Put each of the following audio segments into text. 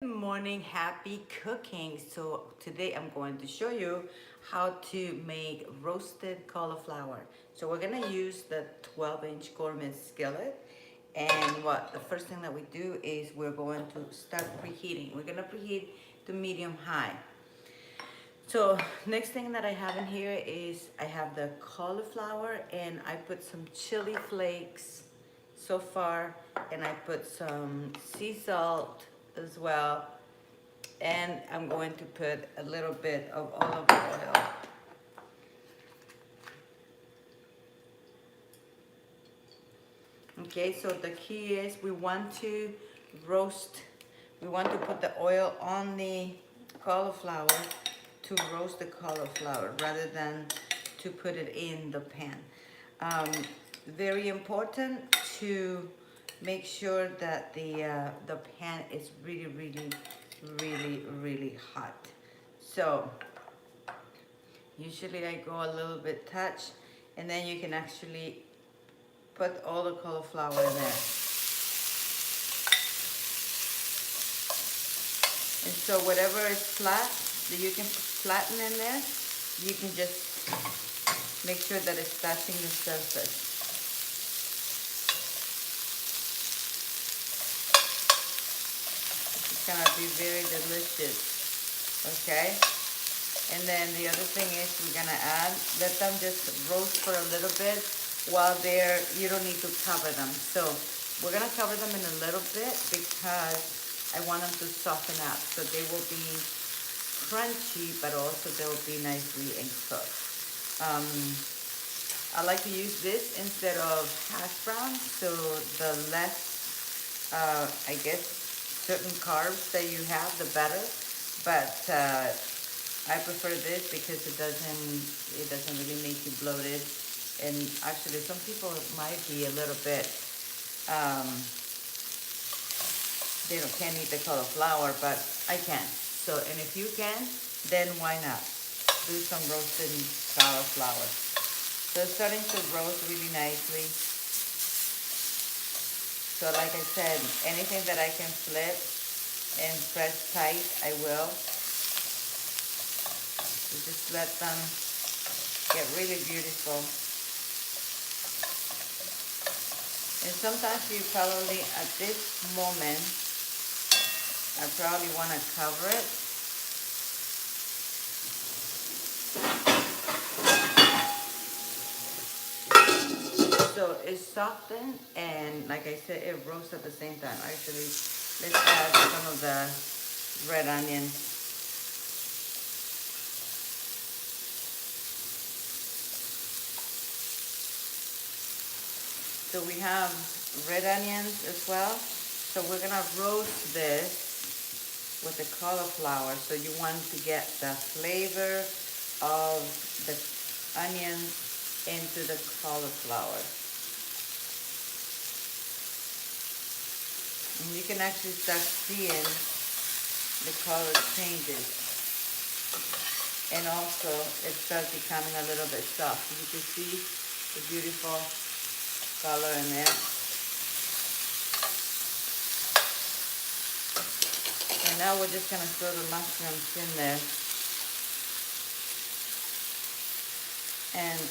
Good morning, happy cooking. So today I'm going to show you how to make roasted cauliflower. So we're gonna use the 12-inch gourmet skillet. And what the first thing that we do is we're going to start preheating. We're gonna preheat to medium high. So next thing that I have in here is I have the cauliflower and I put some chili flakes so far, and I put some sea salt as well, and I'm going to put a little bit of olive oil. Okay, so the key is we want to roast, we want to put the oil on the cauliflower to roast the cauliflower rather than to put it in the pan. Very important to make sure that the pan is really hot. So usually I go a little bit touch, and then you can actually put all the cauliflower in there. And so whatever is flat that you can flatten in there, you can just make sure that it's touching the surface. It's gonna be very delicious, okay? And then the other thing is we're gonna let them just roast for a little bit while you don't need to cover them. So we're gonna cover them in a little bit because I want them to soften up. So they will be crunchy, but also they'll be nicely and cooked. I like to use this instead of hash browns, so the less, I guess, certain carbs that you have, the better. But I prefer this because it doesn't really make you bloated. And actually, some people might be a little bit, they can't eat the cauliflower, but I can. So, and if you can, then why not? Do some roasted cauliflower. So it's starting to roast really nicely. So like I said, anything that I can flip and press tight, I will. So just let them get really beautiful. And sometimes you probably, at this moment, I probably want to cover it. So it's softened, and like I said, it roasts at the same time. Actually, let's add some of the red onions. So we have red onions as well. So we're gonna roast this with the cauliflower. So you want to get the flavor of the onions into the cauliflower. And you can actually start seeing the color changes. And also it starts becoming a little bit soft. You can see the beautiful color in there. And now we're just gonna throw the mushrooms in there. And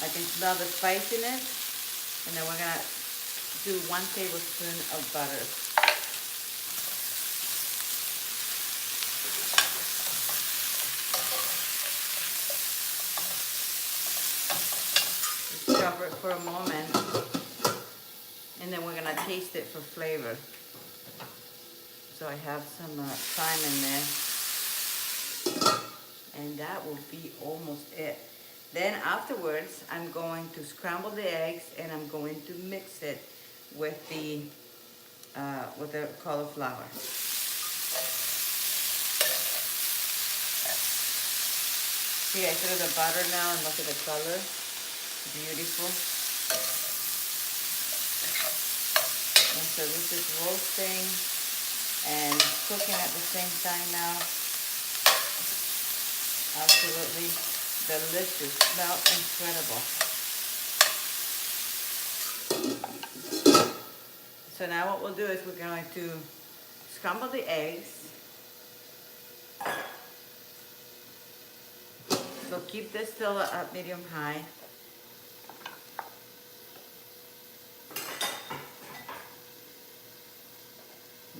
I can smell the spiciness. And then we're gonna do 1 tablespoon of butter. Just cover it for a moment, and then we're gonna taste it for flavor. So I have some thyme in there, and that will be almost it. Then afterwards, I'm going to scramble the eggs, and I'm going to mix it with the cauliflower. See, I threw the butter now, and look at the color. Beautiful. And so this is roasting and cooking at the same time now. Absolutely delicious. Smell incredible. So now what we'll do is we're going to scramble the eggs. So keep this still at medium high.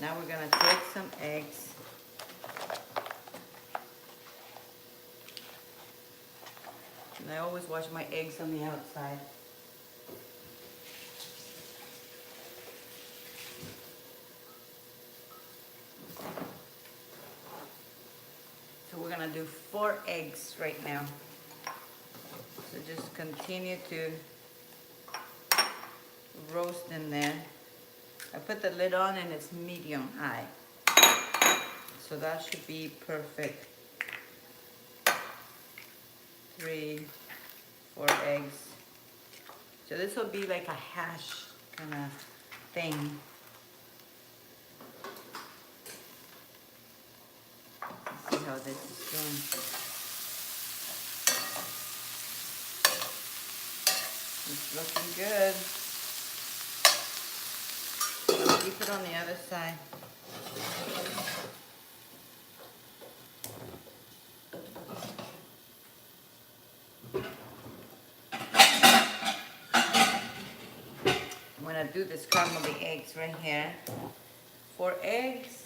Now we're gonna take some eggs. And I always wash my eggs on the outside. So we're gonna do 4 eggs right now. So just continue to roast in there. I put the lid on and it's medium high. So that should be perfect. 3, 4 eggs. So this will be like a hash kind of thing. Let's see how this is going. It's looking good. I'll keep it on the other side. I'm gonna do the scrambled eggs right here. 4 eggs.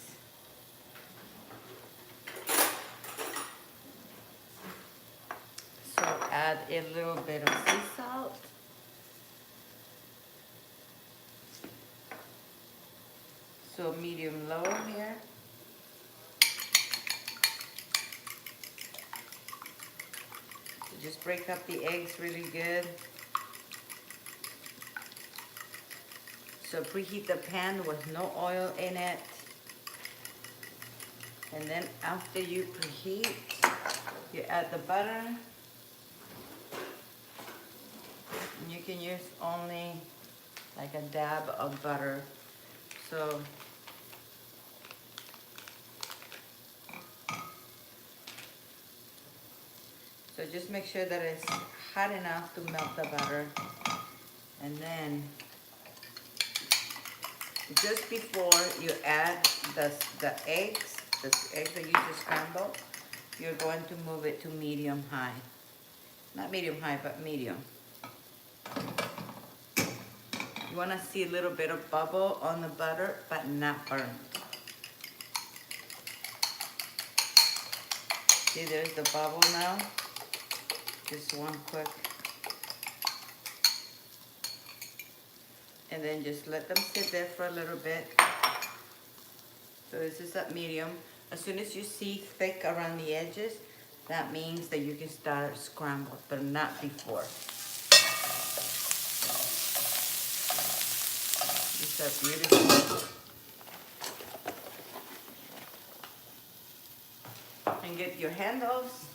So add a little bit of sea salt. So medium low here. So just break up the eggs really good. So preheat the pan with no oil in it. And then after you preheat, you add the butter. And you can use only like a dab of butter. So just make sure that it's hot enough to melt the butter. And then just before you add the eggs that you just scrambled, you're going to move it to medium high. Not medium high, but medium. You want to see a little bit of bubble on the butter, but not burnt. See, there's the bubble now. Just one quick. And then just let them sit there for a little bit. So this is at medium. As soon as you see thick around the edges, that means that you can start scrambled, but not before. These are beautiful. And get your handles.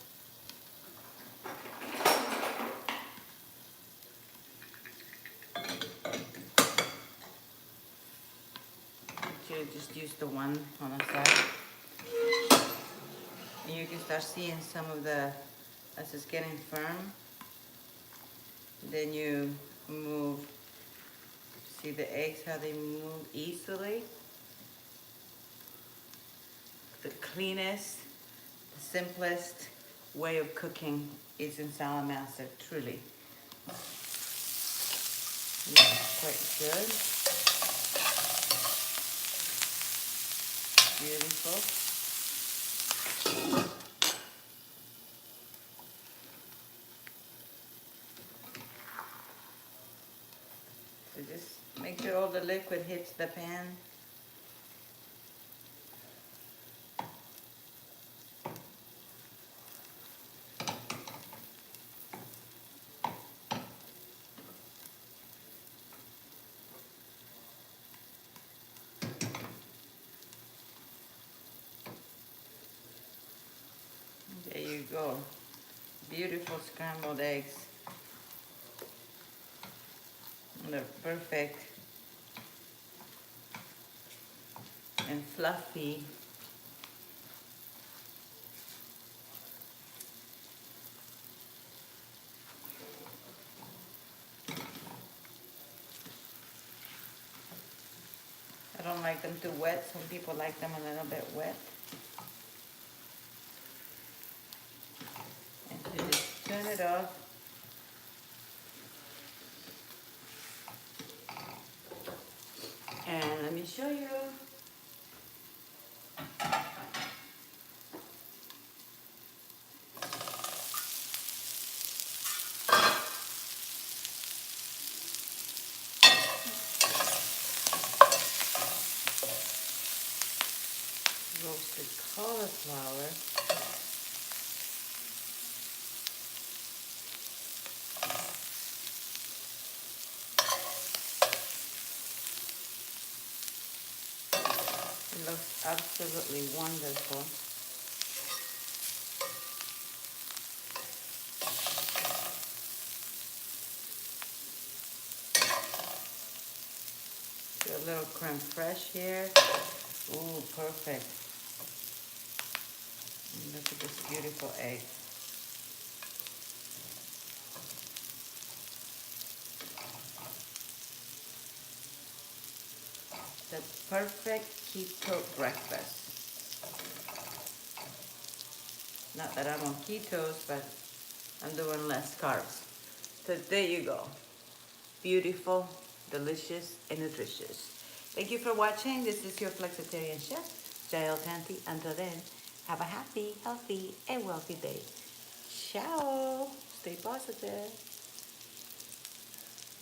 Just use the one on the side. And you can start seeing some of the, as it's getting firm. Then you move, see the eggs, how they move easily. The cleanest, the simplest way of cooking is in Saladmaster, truly. This is quite good. Beautiful. So just make sure all the liquid hits the pan. There you go. Beautiful scrambled eggs. And they're perfect and fluffy. wet. Some people like them a little bit wet. And you just turn it off. And let me show you. Roasted cauliflower. It looks absolutely wonderful. Do a little creme fraiche here. Ooh, perfect. And look at this beautiful egg. The perfect keto breakfast. Not that I'm on ketos, but I'm doing less carbs. So there you go. Beautiful, delicious, and nutritious. Thank you for watching. This is your Flexitarian Chef, Jael Tanti. Until then, have a happy, healthy, and wealthy day. Ciao. Stay positive.